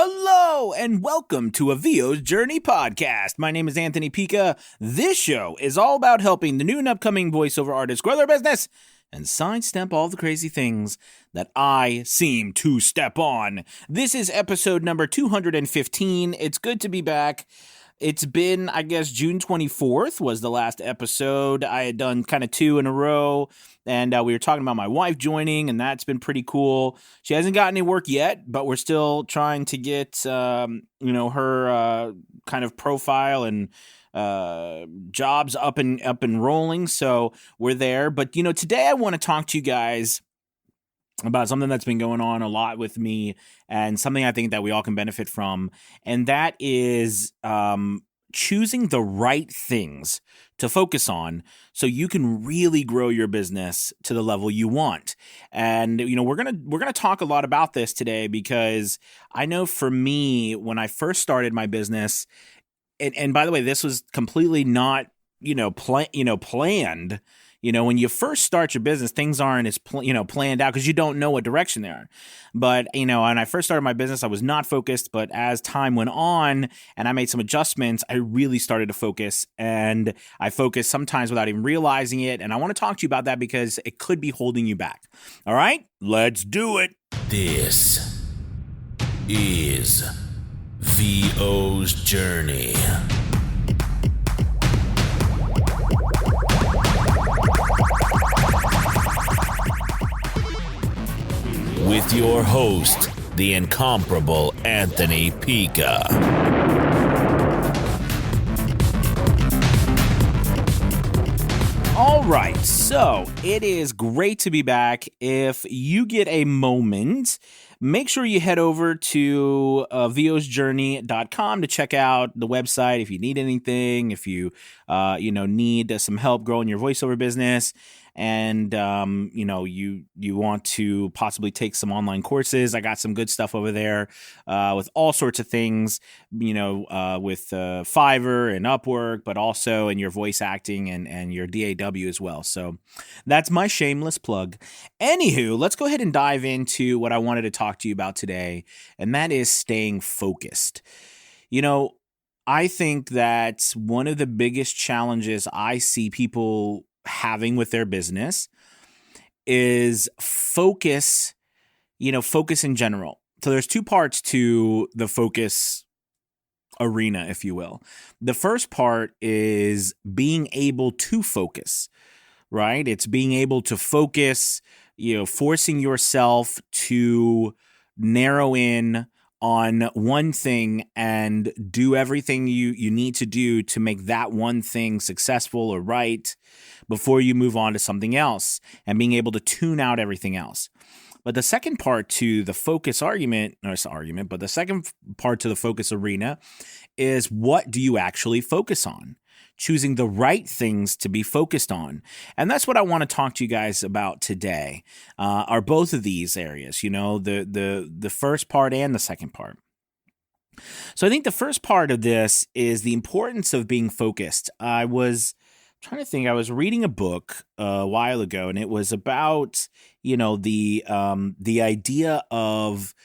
Hello and welcome to a VO's Journey podcast. My name is Anthony Pica. This show is all about helping the new and upcoming voiceover artists grow their business and sidestep all the crazy things that I seem to step on. This is episode number 215. It's good to be back. It's been, I guess, June 24th was the last episode. I had done kind of two in a row, and we were talking about my wife joining, and that's been pretty cool. She hasn't got any work yet, but we're still trying to get, her kind of profile and jobs up and rolling. So we're there. But, today I want to talk to you guys about something that's been going on a lot with me and something I think that we all can benefit from. And that is choosing the right things to focus on so you can really grow your business to the level you want. And, we're going to talk a lot about this today because I know for me, when I first started my business, and by the way, this was completely not, planned. When you first start your business, things aren't as planned out because you don't know what direction they are. But, when I first started my business, I was not focused. But as time went on and I made some adjustments, I really started to focus. And I focused sometimes without even realizing it. And I want to talk to you about that because it could be holding you back. All right, let's do it. This is VO's Journey. With your host, the incomparable Anthony Pica. All right, so it is great to be back. If you get a moment, make sure you head over to vosjourney.com to check out the website if you need anything, if you need some help growing your voiceover business. And, you want to possibly take some online courses. I got some good stuff over there with all sorts of things, with Fiverr and Upwork, but also in your voice acting and your DAW as well. So that's my shameless plug. Anywho, let's go ahead and dive into what I wanted to talk to you about today, and that is staying focused. I think that one of the biggest challenges I see people having with their business is focus in general. So there's two parts to the focus arena, if you will. The first part is being able to focus, right? It's being able to focus, forcing yourself to narrow in on one thing and do everything you need to do to make that one thing successful or right before you move on to something else, and being able to tune out everything else. But the second part to the focus but the second part to the focus arena is, what do you actually focus on? Choosing the right things to be focused on. And that's what I want to talk to you guys about today, are both of these areas, the first part and the second part. So I think the first part of this is the importance of being focused. I was reading a book a while ago, and it was about, the idea of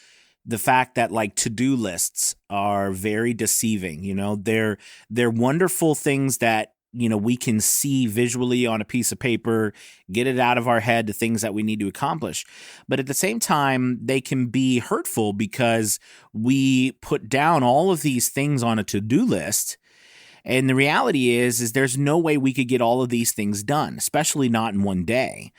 the fact that to-do lists are very deceiving. They're wonderful things that, we can see visually on a piece of paper, get it out of our head, the things that we need to accomplish. But at the same time, they can be hurtful because we put down all of these things on a to-do list. And the reality is there's no way we could get all of these things done, especially not in one day,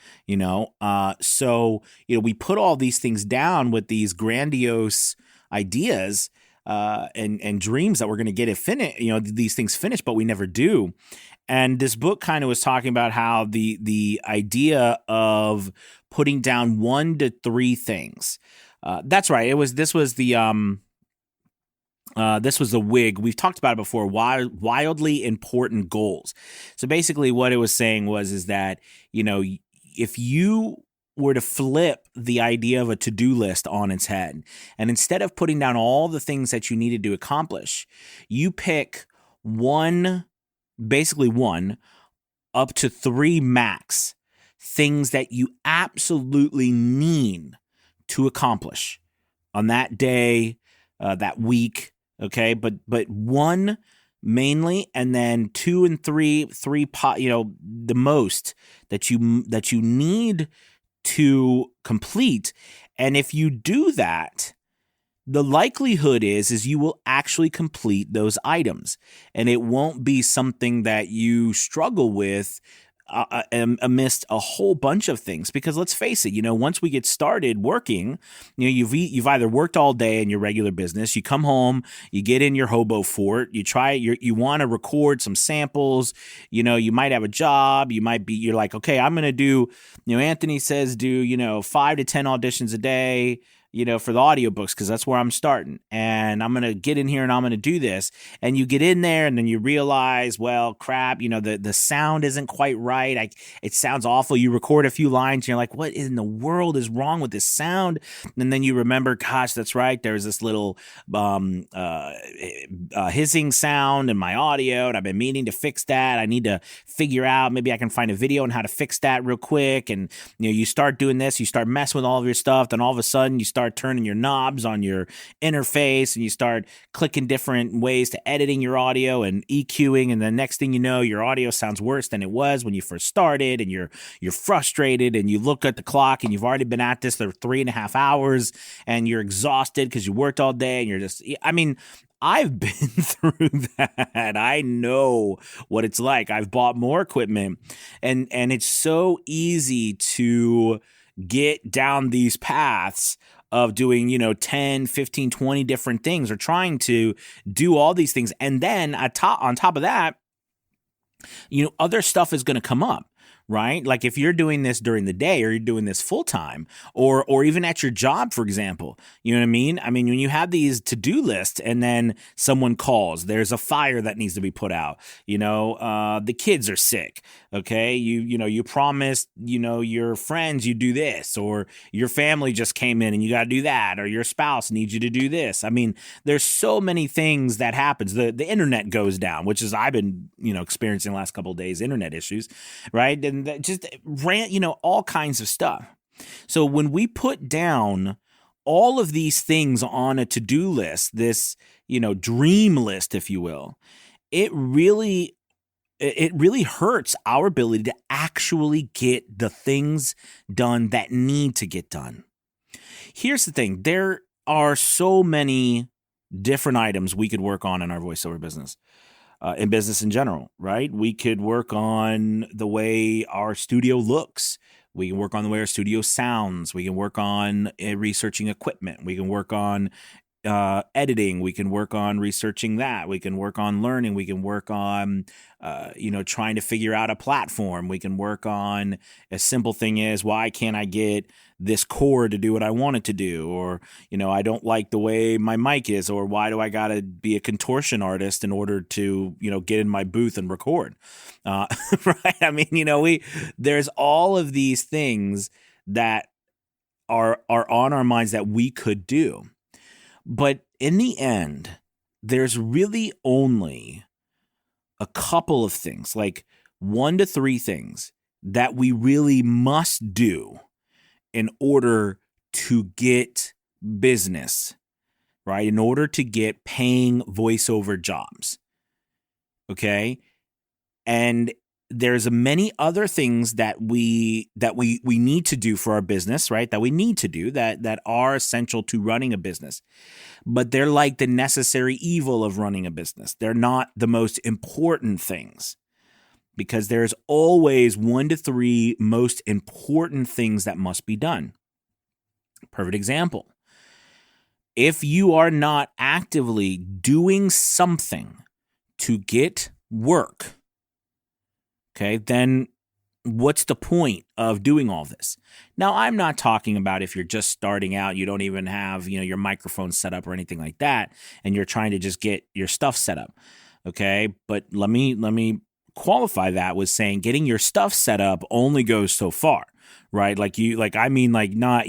So, we put all these things down with these grandiose ideas and dreams that we're going to get it finished, these things finished, but we never do. And this book kind of was talking about how the idea of putting down 1 to 3 things. That's right. This was the WIG. We've talked about it before. Wildly important goals. So basically, what it was saying is that if you were to flip the idea of a to-do list on its head, and instead of putting down all the things that you needed to accomplish, you pick one up to 3 max things that you absolutely need to accomplish on that day, that week. Okay, but one mainly, and then two and three, the most that you need to complete. And if you do that, the likelihood is you will actually complete those items, and it won't be something that you struggle with amidst a whole bunch of things. Because let's face it, once we get started working, you've either worked all day in your regular business, you come home, you get in your hobo fort, you want to record some samples, you might have a job, you're like, okay, I'm going to do, Anthony says do, 5 to 10 auditions a day, for the audiobooks, because that's where I'm starting. And I'm going to get in here and I'm going to do this. And you get in there and then you realize, well, crap, the sound isn't quite right. It sounds awful. You record a few lines and you're like, what in the world is wrong with this sound? And then you remember, gosh, that's right. There's this little hissing sound in my audio, and I've been meaning to fix that. I need to figure out, maybe I can find a video on how to fix that real quick. And, you start doing this, you start messing with all of your stuff. Then all of a sudden you start turning your knobs on your interface and you start clicking different ways to editing your audio and EQing. And the next thing you know, your audio sounds worse than it was when you first started, and you're frustrated, and you look at the clock and you've already been at this for 3.5 hours and you're exhausted because you worked all day, and you're just, I've been through that. I know what it's like. I've bought more equipment, and it's so easy to get down these paths of doing, 10, 15, 20 different things, or trying to do all these things. And then on top of that, other stuff is going to come up. Right? Like if you're doing this during the day, or you're doing this full time, or even at your job, for example, you know what I mean? I mean, when you have these to-do lists and then someone calls, there's a fire that needs to be put out, the kids are sick. Okay. You promised, your friends, you do this, or your family just came in and you got to do that, or your spouse needs you to do this. I mean, there's so many things that happens. The internet goes down, which is, I've been, experiencing the last couple of days, internet issues, right? And that just rant, all kinds of stuff. So when we put down all of these things on a to-do list, this, dream list, if you will, it really hurts our ability to actually get the things done that need to get done. Here's the thing. There are so many different items we could work on in our voiceover business. In business in general, right? We could work on the way our studio looks. We can work on the way our studio sounds. We can work on researching equipment. We can work on editing. We can work on researching that. We can work on learning. We can work on, trying to figure out a platform. We can work on a simple thing is, why can't I get this cord to do what I want it to do? Or, I don't like the way my mic is, or why do I got to be a contortion artist in order to, get in my booth and record? Right. I mean, there's all of these things that are on our minds that we could do. But in the end, there's really only a couple of things, like 1 to 3 things that we really must do in order to get business, right? In order to get paying voiceover jobs. Okay. And there's many other things that we need to do for our business, right? That we need to do that are essential to running a business, but they're like the necessary evil of running a business. They're not the most important things, because there's always 1 to 3 most important things that must be done. Perfect example. If you are not actively doing something to get work, okay, then what's the point of doing all this? Now, I'm not talking about if you're just starting out, you don't even have, your microphone set up or anything like that, and you're trying to just get your stuff set up. Okay. But let me qualify that with saying getting your stuff set up only goes so far, right? Not,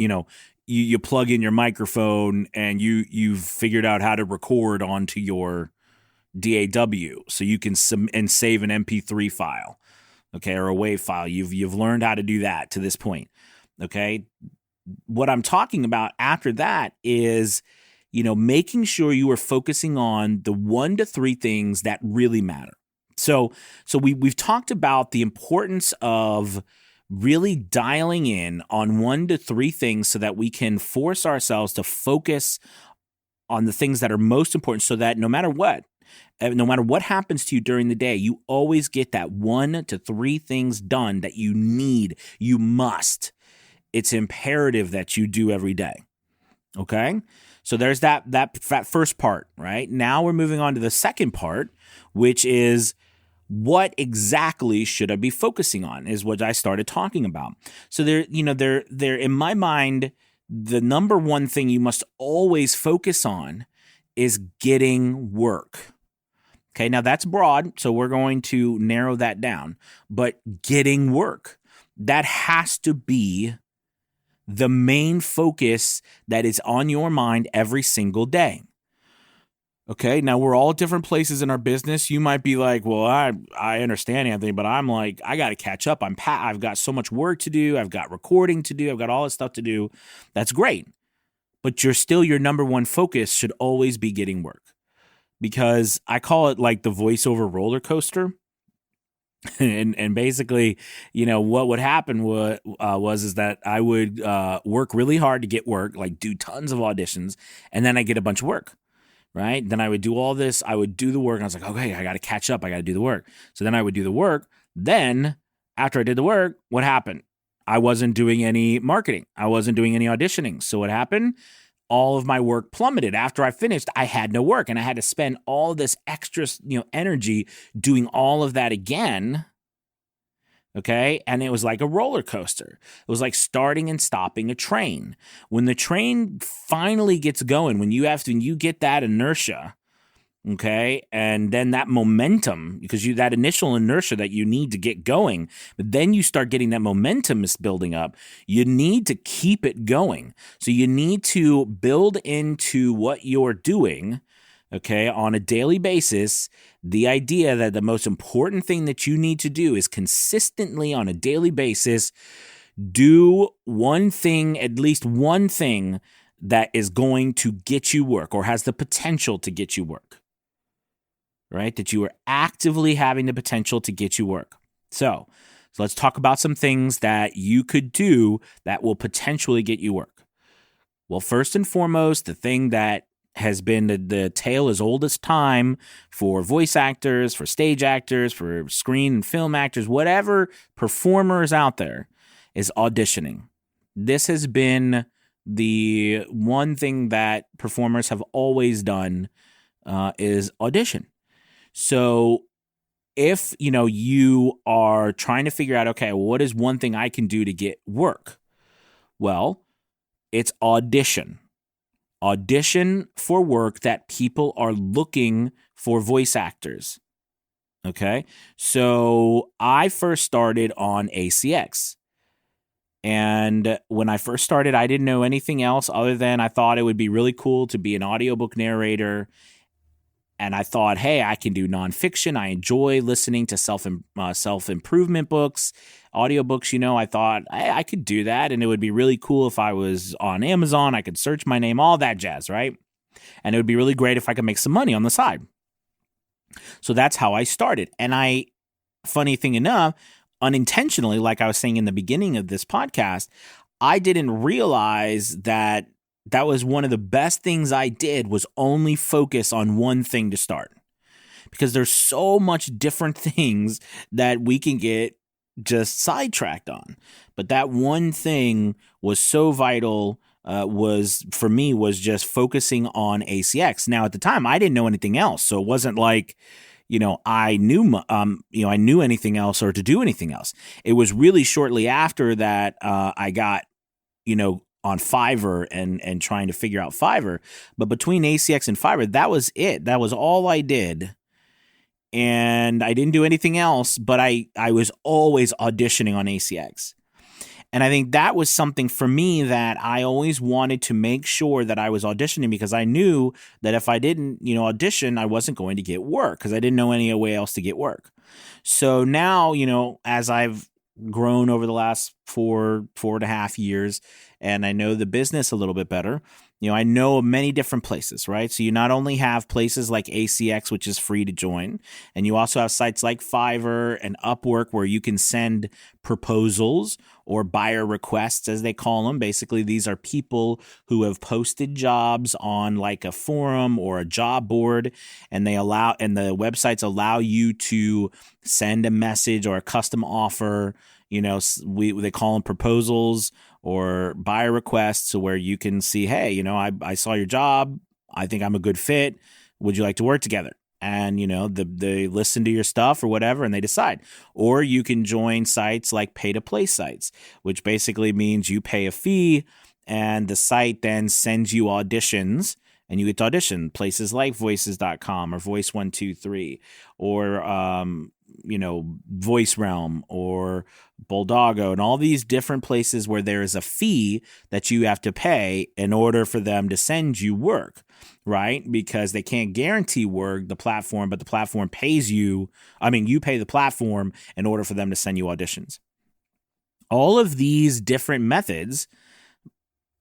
you plug in your microphone and you've figured out how to record onto your DAW so you can save an MP3 file. Okay, or a WAV file. You've learned how to do that to this point. Okay, what I'm talking about after that is making sure you are focusing on the 1 to 3 things that really matter. So we've talked about the importance of really dialing in on 1 to 3 things so that we can force ourselves to focus on the things that are most important, so that no matter what happens to you during the day, you always get that 1 to 3 things done that you need, you must. It's imperative that you do every day. Okay? So there's that first part, right? Now we're moving on to the second part, which is what exactly should I be focusing on, is what I started talking about. So there in my mind, the number one thing you must always focus on is getting work. Okay, now that's broad, so we're going to narrow that down. But getting work, that has to be the main focus that is on your mind every single day. Okay, now we're all at different places in our business. You might be like, well, I understand, Anthony, but I'm like, I got to catch up. I've got so much work to do. I've got recording to do. I've got all this stuff to do. That's great. But your number one focus should always be getting work, because I call it like the voiceover roller coaster. And basically, what would happen was that I would work really hard to get work, like do tons of auditions, and then I get a bunch of work. Right? Then I would do all this. I would do the work. And I was like, okay, I got to catch up. I got to do the work. So then I would do the work. Then after I did the work, what happened? I wasn't doing any marketing. I wasn't doing any auditioning. So what happened? All of my work plummeted. After I finished, I had no work, and I had to spend all this extra, energy doing all of that again. Okay. And it was like a roller coaster. It was like starting and stopping a train. When the train finally gets going, when you get that inertia, okay, and then that momentum, because that initial inertia that you need to get going, but then you start getting that momentum is building up. You need to keep it going. So you need to build into what you're doing, okay, on a daily basis, the idea that the most important thing that you need to do is consistently on a daily basis do one thing, at least one thing that is going to get you work or has the potential to get you work, right? That you are actively having the potential to get you work. So let's talk about some things that you could do that will potentially get you work. Well, first and foremost, the thing that has been the tale as old as time for voice actors, for stage actors, for screen and film actors, whatever performers out there, is auditioning. This has been the one thing that performers have always done, is audition. So if, you are trying to figure out, okay, what is one thing I can do to get work? Well, it's audition. Audition for work that people are looking for voice actors. Okay. So I first started on ACX. And when I first started, I didn't know anything else other than I thought it would be really cool to be an audiobook narrator. And I thought, hey, I can do nonfiction. I enjoy listening to self-improvement books, audiobooks. I thought I could do that, and it would be really cool if I was on Amazon. I could search my name, all that jazz, right? And it would be really great if I could make some money on the side. So that's how I started. And funny thing enough, unintentionally, like I was saying in the beginning of this podcast, I didn't realize that was one of the best things I did, was only focus on one thing to start. Because there's so much different things that we can get just sidetracked on. But that one thing was so vital, was just focusing on ACX. Now at the time I didn't know anything else. So it wasn't like, I knew anything else or to do anything else. It was really shortly after that I got, on Fiverr and trying to figure out Fiverr. But between ACX and Fiverr, that was it. That was all I did. And I didn't do anything else, but I was always auditioning on ACX. And I think that was something for me that I always wanted to make sure that I was auditioning, because I knew that if I didn't, audition, I wasn't going to get work, because I didn't know any way else to get work. So now, as I've grown over the last 4.5 years, and I know the business a little bit better, I know of many different places, right? So you not only have places like ACX, which is free to join, and you also have sites like Fiverr and Upwork where you can send proposals or buyer requests, as they call them. Basically, these are people who have posted jobs on like a forum or a job board, and the websites allow you to send a message or a custom offer. They call them proposals or buyer requests, where you can see, hey, I saw your job. I think I'm a good fit. Would you like to work together? And, they listen to your stuff or whatever, and they decide. Or you can join sites like pay-to-play sites, which basically means you pay a fee and the site then sends you auditions, and you get to audition places like voices.com or Voice123 or, Voice Realm or Bulldogo, and all these different places where there is a fee that you have to pay in order for them to send you work, right? Because they can't guarantee work, the platform, but the platform pays you. You pay the platform in order for them to send you auditions. All of these different methods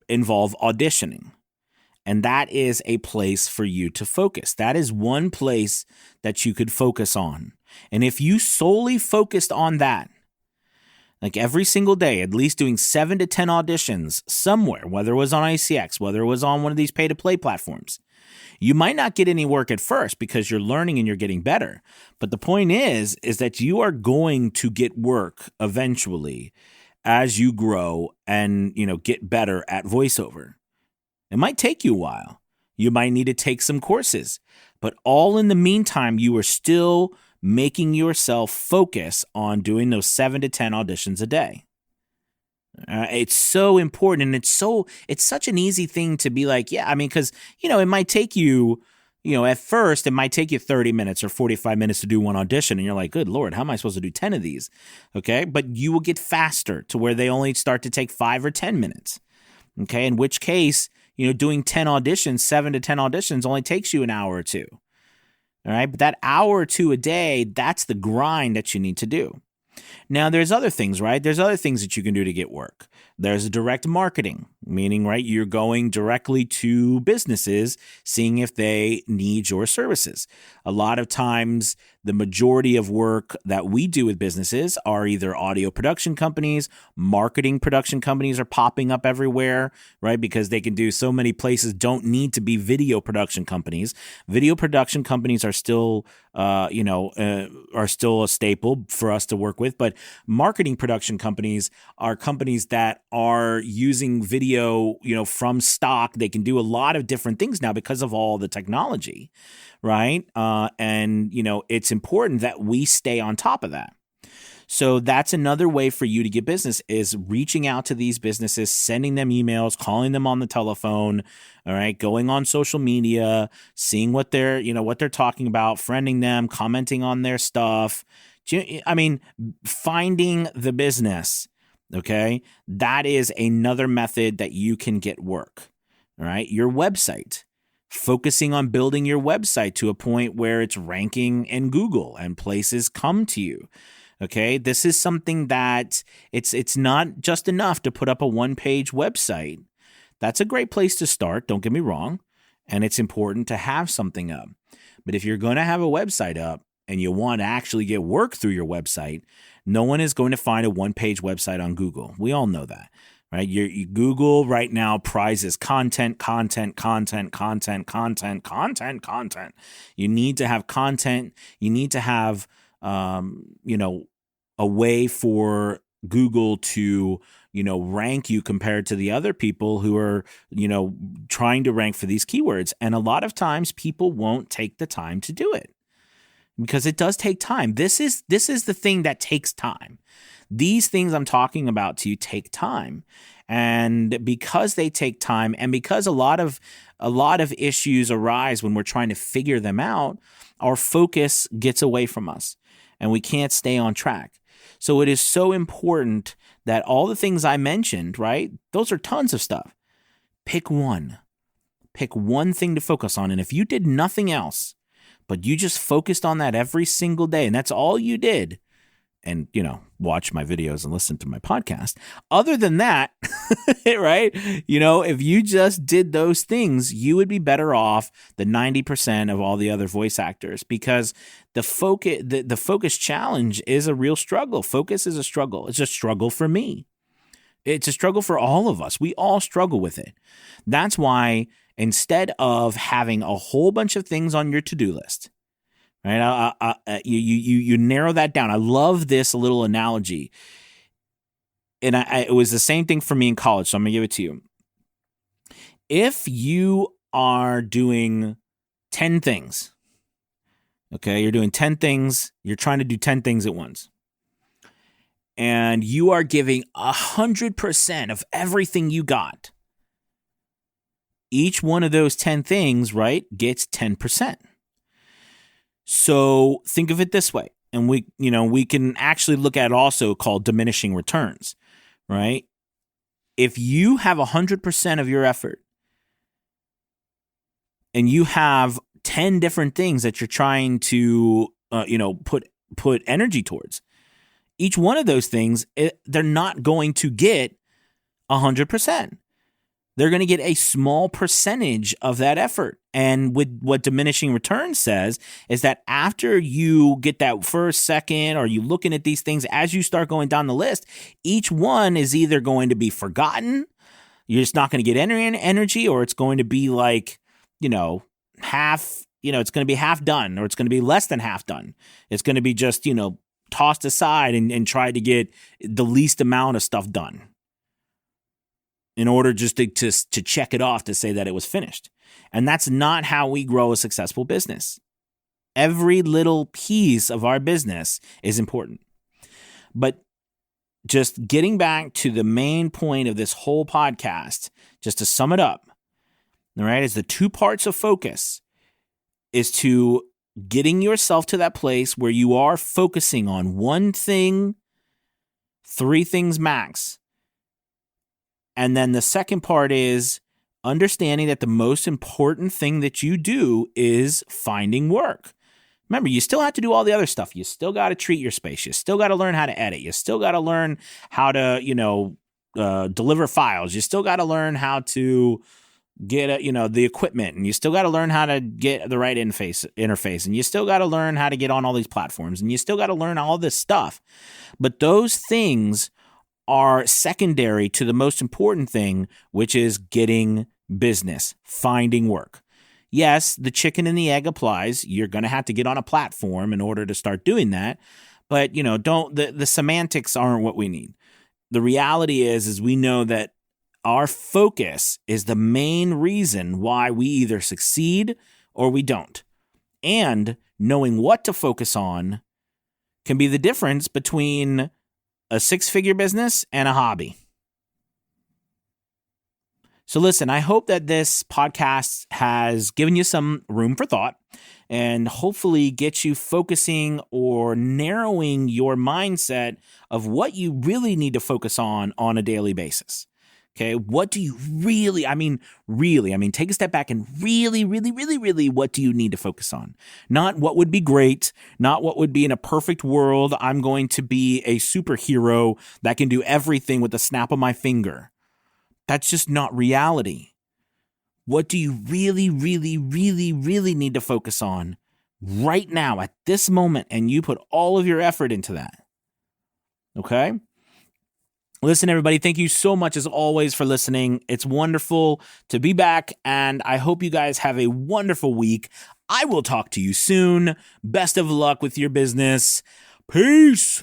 involve auditioning. And that is a place for you to focus. That is one place that you could focus on. And if you solely focused on that, like every single day, at least doing 7 to 10 auditions somewhere, whether it was on ICX, whether it was on one of these pay-to-play platforms, you might not get any work at first because you're learning and you're getting better. But the point is that you are going to get work eventually as you grow and, get better at voiceover. It might take you a while. You might need to take some courses, but all in the meantime, you are still making yourself focus on doing those 7 to 10 auditions a day. It's so important, and it's such an easy thing to be like, because, it might take you, at first it might take you 30 minutes or 45 minutes to do one audition, and you're like, good Lord, how am I supposed to do 10 of these? Okay, but you will get faster to where they only start to take 5 or 10 minutes. Okay, in which case, doing 10 auditions, 7 to 10 auditions only takes you an hour or two. All right. But that hour or two a day, that's the grind that you need to do. Now, there's other things, right? There's other things that you can do to get work. There's direct marketing, meaning, right, you're going directly to businesses, seeing if they need your services. A lot of times, the majority of work that we do with businesses are either audio production companies, marketing production companies are popping up everywhere, right? Because they can do so many places, don't need to be video production companies. Video production companies are still, are still a staple for us to work with, but marketing production companies are companies that are using video, from stock. They can do a lot of different things now because of all the technology, right? And it's important that we stay on top of that. So that's another way for you to get business, is reaching out to these businesses, sending them emails, calling them on the telephone, all right, going on social media, seeing what they're talking about, friending them, commenting on their stuff. Finding the business, okay? That is another method that you can get work, all right? Your website. Focusing on building your website to a point where it's ranking in Google and places come to you. Okay, this is something that it's not just enough to put up a one-page website. That's a great place to start, don't get me wrong, and it's important to have something up. But if you're going to have a website up and you want to actually get work through your website, no one is going to find a one-page website on Google. We all know that. Right, Google right now prizes content. You need to have content. You need to have, a way for Google to, rank you compared to the other people who are, trying to rank for these keywords. And a lot of times people won't take the time to do it because it does take time. This is the thing that takes time. These things I'm talking about to you take time. And because they take time, and because a lot of issues arise when we're trying to figure them out, our focus gets away from us and we can't stay on track. So it is so important that all the things I mentioned, right? Those are tons of stuff. Pick one thing to focus on. And if you did nothing else, but you just focused on that every single day, and that's all you did, and, watch my videos and listen to my podcast. Other than that, right? If you just did those things, you would be better off than 90% of all the other voice actors, because the focus challenge is a real struggle. Focus is a struggle. It's a struggle for me. It's a struggle for all of us. We all struggle with it. That's why instead of having a whole bunch of things on your to-do list, right? You narrow that down. I love this little analogy. And it was the same thing for me in college, so I'm going to give it to you. If you are doing 10 things, okay, you're doing 10 things, you're trying to do 10 things at once, and you are giving 100% of everything you got, each one of those 10 things, right, gets 10%. So think of it this way. And we can actually look at it also called diminishing returns, right? If you have 100% of your effort and you have 10 different things that you're trying to, put energy towards, each one of those things, they're not going to get 100%. They're going to get a small percentage of that effort. And with what diminishing returns says is that after you get that first, second, or you looking at these things, as you start going down the list, each one is either going to be forgotten, you're just not going to get any energy, or it's going to be like, half, it's going to be half done, or it's going to be less than half done. It's going to be just, tossed aside and try to get the least amount of stuff done in order just to check it off to say that it was finished. And that's not how we grow a successful business. Every little piece of our business is important. But just getting back to the main point of this whole podcast, just to sum it up, all right, is the two parts of focus is to getting yourself to that place where you are focusing on one thing, 3 things max. And then the second part is understanding that the most important thing that you do is finding work. Remember, you still have to do all the other stuff. You still got to treat your space. You still got to learn how to edit. You still got to learn how to, deliver files. You still got to learn how to get, the equipment. And you still got to learn how to get the right interface. And you still got to learn how to get on all these platforms. And you still got to learn all this stuff. But those things are secondary to the most important thing, which is getting business, finding work. Yes, the chicken and the egg applies. You're going to have to get on a platform in order to start doing that. But, the semantics aren't what we need. The reality is we know that our focus is the main reason why we either succeed or we don't. And knowing what to focus on can be the difference between a 6-figure business and a hobby. So listen, I hope that this podcast has given you some room for thought and hopefully get you focusing or narrowing your mindset of what you really need to focus on a daily basis. Okay, what do you really, take a step back and really, what do you need to focus on? Not what would be great, not what would be in a perfect world. I'm going to be a superhero that can do everything with the snap of my finger. That's just not reality. What do you really need to focus on right now at this moment? And you put all of your effort into that. Okay? Listen, everybody, thank you so much as always for listening. It's wonderful to be back, and I hope you guys have a wonderful week. I will talk to you soon. Best of luck with your business. Peace.